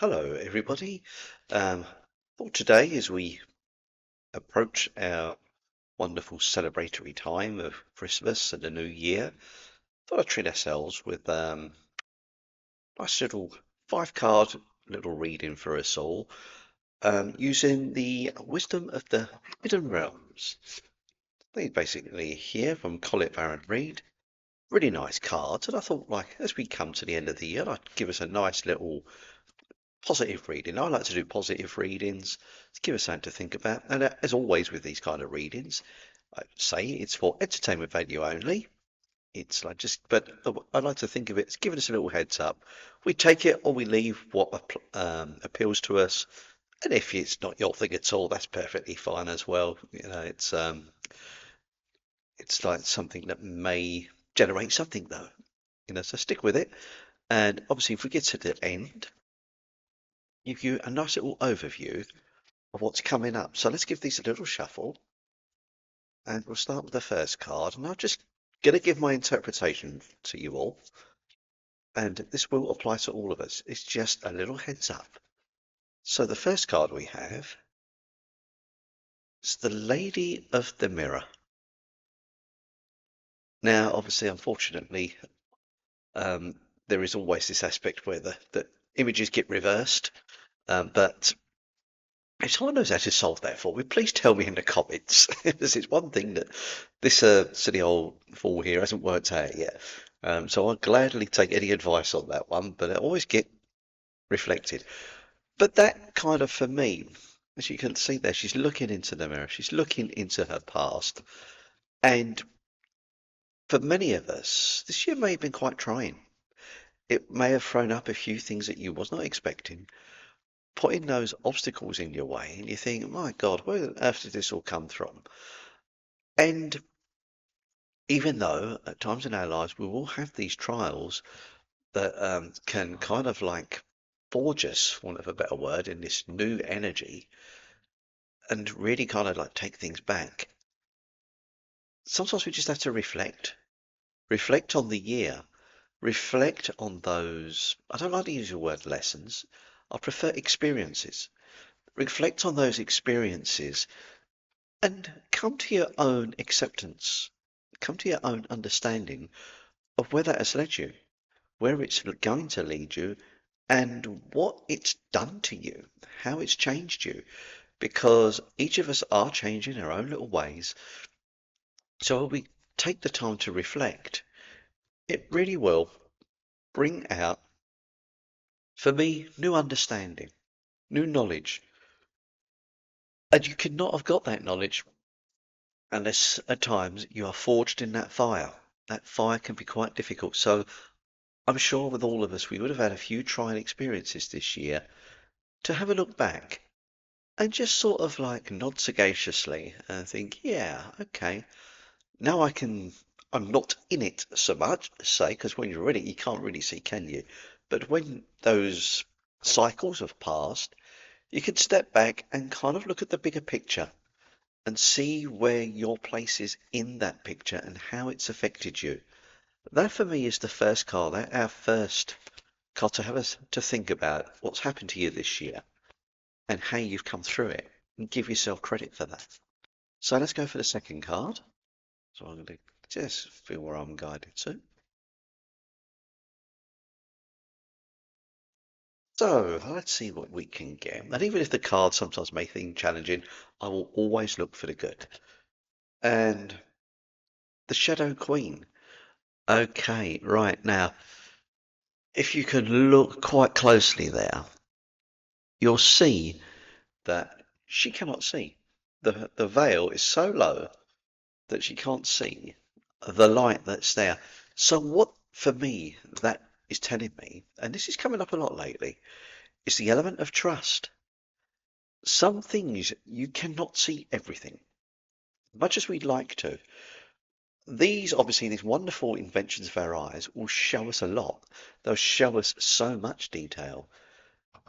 Hello, everybody. For today, as we approach our wonderful celebratory time of Christmas and the New Year, thought I'd treat ourselves with nice little five-card little reading for us all, using the wisdom of the hidden realms. They basically here from Collette Baron Reid. Really nice cards, and I thought, like, as we come to the end of the year, I'd give us a nice little positive reading. I like to do positive readings to give us something to think about. And as always with these kind of readings, I say it's for entertainment value only. It's like but I like to think of it as giving us a little heads up. We take it or we leave what appeals to us. And if it's not your thing at all, that's perfectly fine as well. It's like something that may generate something though. So stick with it. And obviously, if we get to the end, give you a nice little overview of what's coming up. So let's give these a little shuffle, and we'll start with the first card. And I'm just going to give my interpretation to you all, and this will apply to all of us. It's just a little heads up. So the first card we have is the Lady of the Mirror. Now, obviously, unfortunately, there is always this aspect where the images get reversed, but if someone knows how to solve that for me, please tell me in the comments. This is one thing that this silly old fool here hasn't worked out yet. So I'll gladly take any advice on that one, but I always get reflected. But that kind of, for me, as you can see there, she's looking into the mirror. She's looking into her past. And for many of us, this year may have been quite trying. It may have thrown up a few things that you was not expecting, putting those obstacles in your way, and you think, my God, where on earth did this all come from? And even though at times in our lives we will have these trials that can kind of like forge us, for want of a better word, in this new energy and really kind of like take things back, sometimes we just have to reflect on the year, reflect on those. I don't like to use the word lessons, I prefer experiences. Reflect on those experiences and come to your own acceptance, come to your own understanding of where that has led you, where it's going to lead you, and what it's done to you, how it's changed you, because each of us are changing our own little ways. So when we take the time to reflect, it really will bring out, for me, new understanding, new knowledge. And you could not have got that knowledge unless at times you are forged in that fire. That fire can be quite difficult. So I'm sure with all of us, we would have had a few trying experiences this year to have a look back and just sort of like nod sagaciously and think, yeah, okay, now I'm not in it so much, say, because when you're in it, you can't really see, can you? But when those cycles have passed, you can step back and kind of look at the bigger picture and see where your place is in that picture and how it's affected you. That for me is the first card, our first card to have us to think about what's happened to you this year and how you've come through it and give yourself credit for that. So let's go for the second card. So I'm going to just feel where I'm guided to. So let's see what we can get. And even if the cards sometimes may seem challenging, I will always look for the good. And the Shadow Queen. Okay, right now, if you can look quite closely there, you'll see that she cannot see. The veil is so low that she can't see the light that's there. So what, for me, that is telling me, and this is coming up a lot lately, is the element of trust. Some things you cannot see everything, much as we'd like to. These wonderful inventions of our eyes will show us a lot. They'll show us so much detail.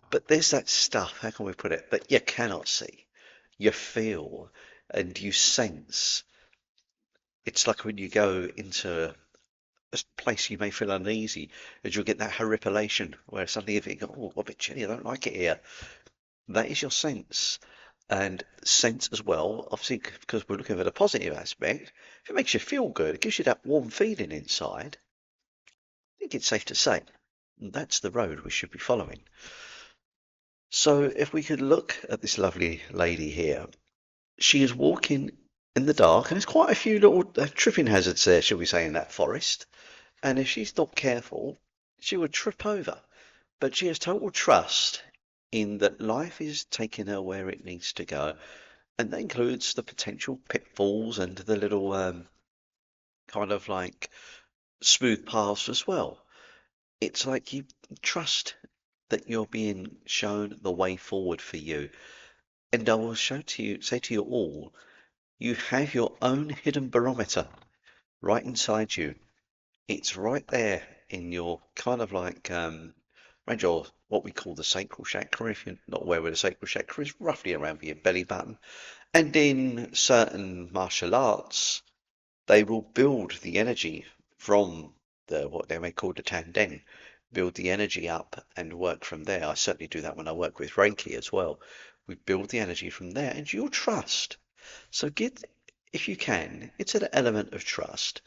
But there's that stuff, how can we put it, that you cannot see. You feel and you sense. It's like when you go into a place you may feel uneasy, as you'll get that horripilation where suddenly you think, oh, a bit chilly, I don't like it here. That is your sense. And sense as well, obviously, because we're looking at a positive aspect, if it makes you feel good, it gives you that warm feeling inside, I think it's safe to say that's the road we should be following. So if we could look at this lovely lady here, she is walking in the dark, and there's quite a few little tripping hazards there, shall we say, in that forest. And if she's not careful, she would trip over. But she has total trust in that life is taking her where it needs to go. And that includes the potential pitfalls and the little kind of like smooth paths as well. It's like you trust that you're being shown the way forward for you. And I will say to you all, you have your own hidden barometer right inside you. It's right there in your kind of like around your what we call the sacral chakra. If you're not aware where the sacral chakra is, roughly around your belly button. And in certain martial arts, they will build the energy from the what they may call the tanden, build the energy up and work from there. I certainly do that when I work with Reiki as well. We build the energy from there, and you'll trust. So get, if you can, it's an element of trust.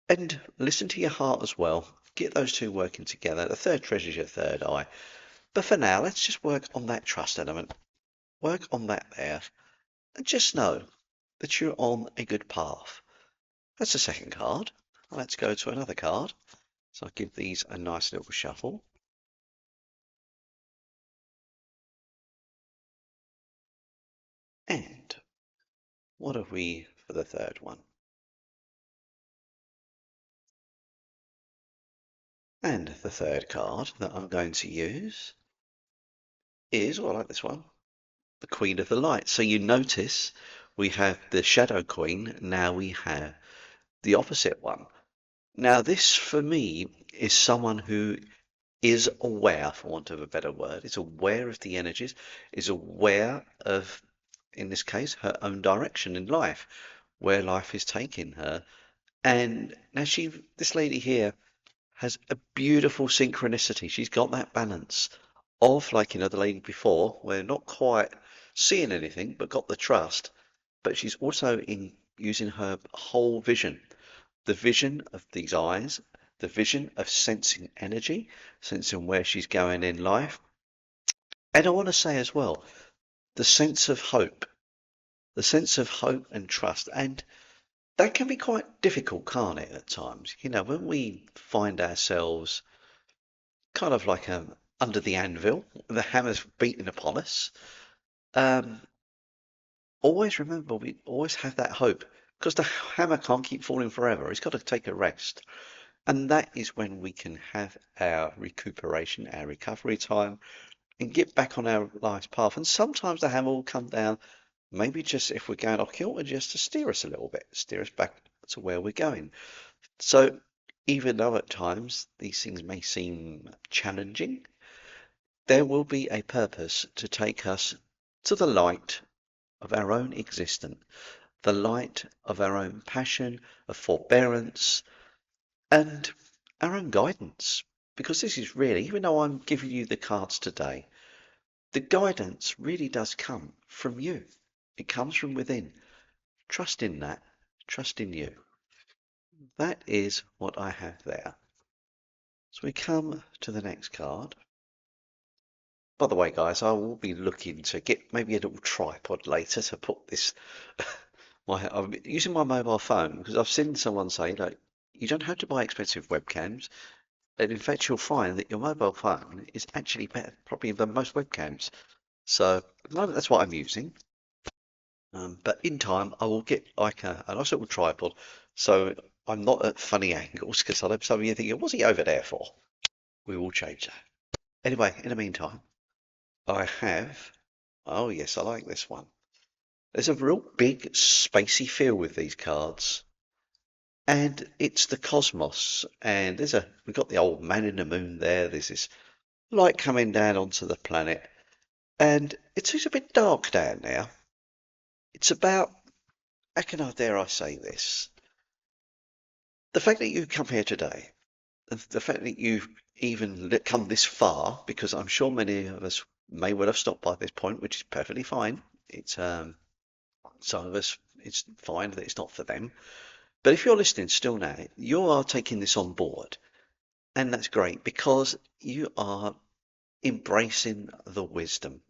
And listen to your heart as well. Get those two working together. The third treasure's your third eye. But for now, let's just work on that trust element. Work on that there. And just know that you're on a good path. That's the second card. Let's go to another card. So I'll give these a nice little shuffle. And what have we for the third one? And the third card that I'm going to use is, oh, I like this one, the Queen of the Light. So you notice we have the Shadow Queen, now we have the opposite one. Now this for me is someone who is aware, for want of a better word, is aware of the energies, is aware of, in this case, her own direction in life, where life is taking her. And now this lady here has a beautiful synchronicity. She's got that balance of, like, the lady before, where not quite seeing anything, but got the trust. But she's also in using her whole vision, the vision of these eyes, the vision of sensing energy, sensing where she's going in life. And I want to say as well, the sense of hope and trust. And that can be quite difficult, can't it, at times? When we find ourselves kind of like under the anvil, the hammer's beating upon us, um, always remember we always have that hope because the hammer can't keep falling forever. It's got to take a rest. And that is when we can have our recuperation, our recovery time, and get back on our life's path. And sometimes the hammer will come down, maybe just if we're going off kilter, just to steer us a little bit, steer us back to where we're going. So even though at times these things may seem challenging, there will be a purpose to take us to the light of our own existence, the light of our own passion, of forbearance, and our own guidance. Because this is really, even though I'm giving you the cards today, the guidance really does come from you. It comes from within. Trust in that. Trust in you. That is what I have there. So we come to the next card. By the way, guys, I will be looking to get maybe a little tripod later to put this. I'm using my mobile phone because I've seen someone say, like, you don't have to buy expensive webcams. And in fact, you'll find that your mobile phone is actually better, probably than most webcams. So at the moment, that's what I'm using. But in time, I will get like a nice little tripod, so I'm not at funny angles because I know some of you thinking, what's he over there for? We will change that. Anyway, in the meantime, I have. Oh yes, I like this one. There's a real big spacey feel with these cards, and it's the cosmos. And we've got the old man in the moon there. There's this light coming down onto the planet, and it's a bit dark down there. It's about, how can I dare I say this? The fact that you come here today, the fact that you've even come this far, because I'm sure many of us may well have stopped by this point, which is perfectly fine. It's some of us, it's fine that it's not for them. But if you're listening still now, you are taking this on board, and that's great because you are embracing the wisdom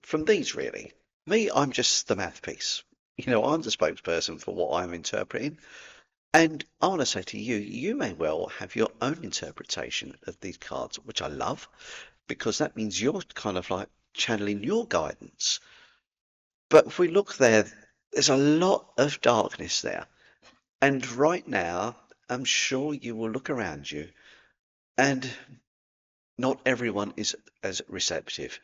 from these, really. Me, I'm just the math piece. I'm the spokesperson for what I'm interpreting. And I want to say to you, you may well have your own interpretation of these cards, which I love, because that means you're kind of like channeling your guidance. But if we look there, there's a lot of darkness there. And right now, I'm sure you will look around you, and not everyone is as receptive.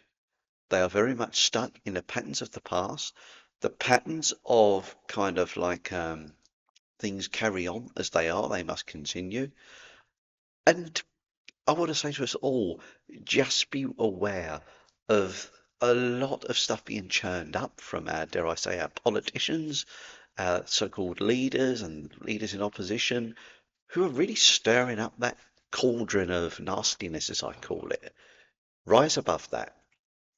They are very much stuck in the patterns of the past, the patterns of kind of like things carry on as they are, they must continue. And I want to say to us all, just be aware of a lot of stuff being churned up from our, dare I say, our politicians, our so-called leaders and leaders in opposition, who are really stirring up that cauldron of nastiness, as I call it. Rise above that.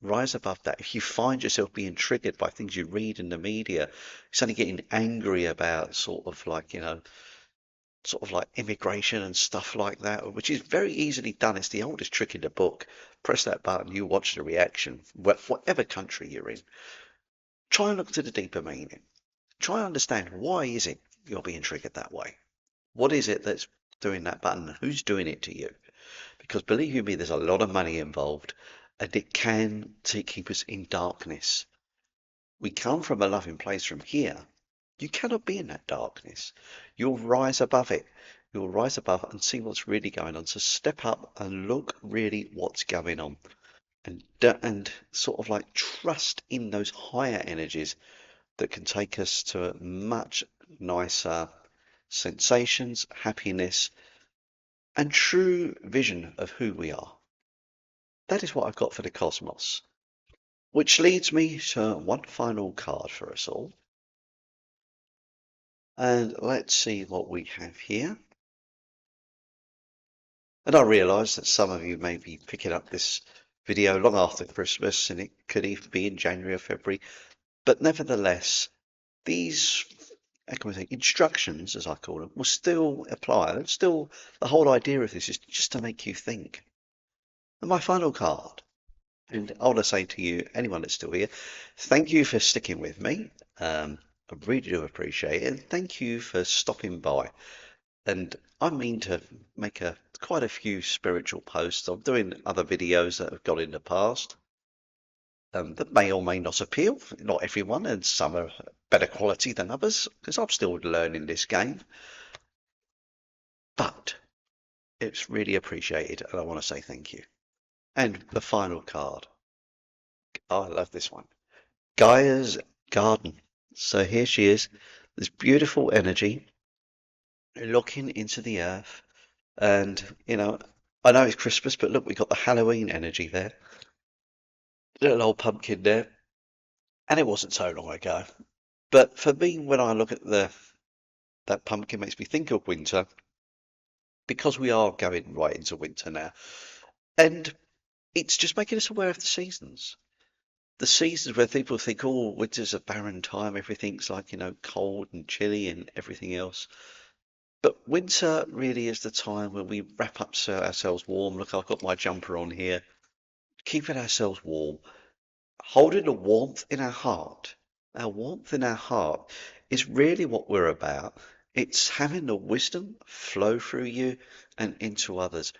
Rise above that. If you find yourself being triggered by things you read in the media, suddenly getting angry about sort of like immigration and stuff like that, which is very easily done. It's the oldest trick in the book. Press that button, you watch the reaction, whatever country you're in. Try and look to the deeper meaning. Try and understand why is it you're being triggered that way? What is it that's doing that button? Who's doing it to you? Because believe you me, there's a lot of money involved, and it can keep us in darkness. We come from a loving place from here. You cannot be in that darkness. You'll rise above it. You'll rise above it and see what's really going on. So step up and look really what's going on, and sort of like trust in those higher energies that can take us to much nicer sensations, happiness, and true vision of who we are. That is what I've got for the cosmos. Which leads me to one final card for us all. And let's see what we have here. And I realise that some of you may be picking up this video long after Christmas, and it could even be in January or February. But nevertheless, these, how can we say, instructions, as I call them, will still apply. Still, the whole idea of this is just to make you think. And my final card. And I want to say to you, anyone that's still here, thank you for sticking with me. I really do appreciate it. And thank you for stopping by. And I mean to make quite a few spiritual posts. I'm doing other videos that I've got in the past that may or may not appeal. Not everyone, and some are better quality than others, because I'm still learning this game. But it's really appreciated, and I want to say thank you. And the final card. Oh, I love this one. Gaia's Garden. So here she is, this beautiful energy looking into the earth. And, I know it's Christmas, but look, we got the Halloween energy there. Little old pumpkin there. And it wasn't so long ago. But for me, when I look at that pumpkin, makes me think of winter, because we are going right into winter now. And it's just making us aware of the seasons. The seasons where people think, oh, winter's a barren time, everything's like, cold and chilly and everything else. But winter really is the time when we wrap up ourselves warm. Look, I've got my jumper on here, keeping ourselves warm, holding the warmth in our heart. Our warmth in our heart is really what we're about. It's having the wisdom flow through you and into others,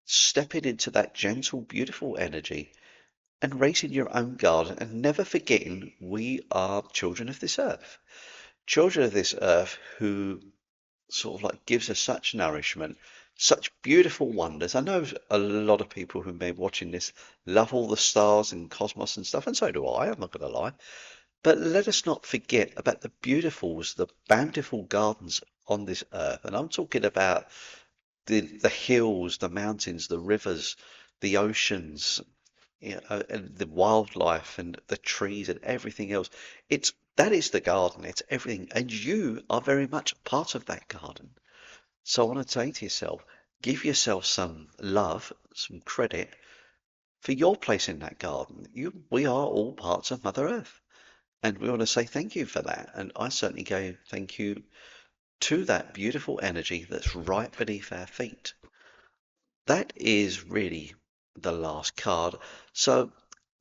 stepping into that gentle, beautiful energy and raising your own garden, and never forgetting we are children of this earth. Children of this earth who sort of like gives us such nourishment, such beautiful wonders. I know a lot of people who may be watching this love all the stars and cosmos and stuff, and so do I, I'm not going to lie. But let us not forget about the beautifuls, the bountiful gardens on this earth. And I'm talking about the hills, the mountains, the rivers, the oceans, and the wildlife and the trees and everything else. It's That is the garden. It's everything. And you are very much part of that garden. So I want to say to yourself, give yourself some love, some credit for your place in that garden. We are all parts of Mother Earth. And we want to say thank you for that. And I certainly go thank you to that beautiful energy that's right beneath our feet. That is really the last card. So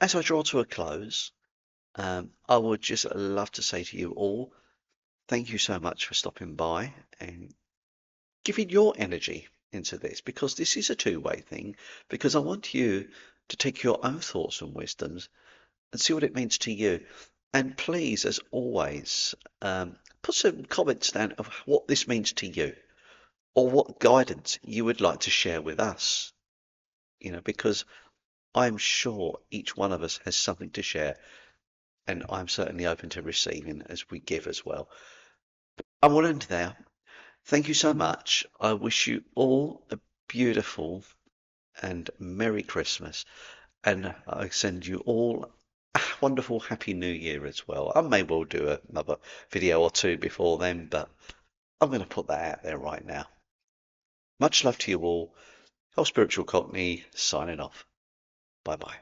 as I draw to a close, I would just love to say to you all, thank you so much for stopping by and giving your energy into this, because this is a two-way thing, because I want you to take your own thoughts and wisdoms and see what it means to you. And please, as always, put some comments down of what this means to you or what guidance you would like to share with us, because I'm sure each one of us has something to share, and I'm certainly open to receiving as we give as well. I will end there. Thank you so much. I wish you all a beautiful and Merry Christmas, and I send you all a wonderful Happy New Year as well. I may well do another video or two before then, but I'm going to put that out there right now. Much love to you all. Your Spiritual Cockney signing off. Bye bye.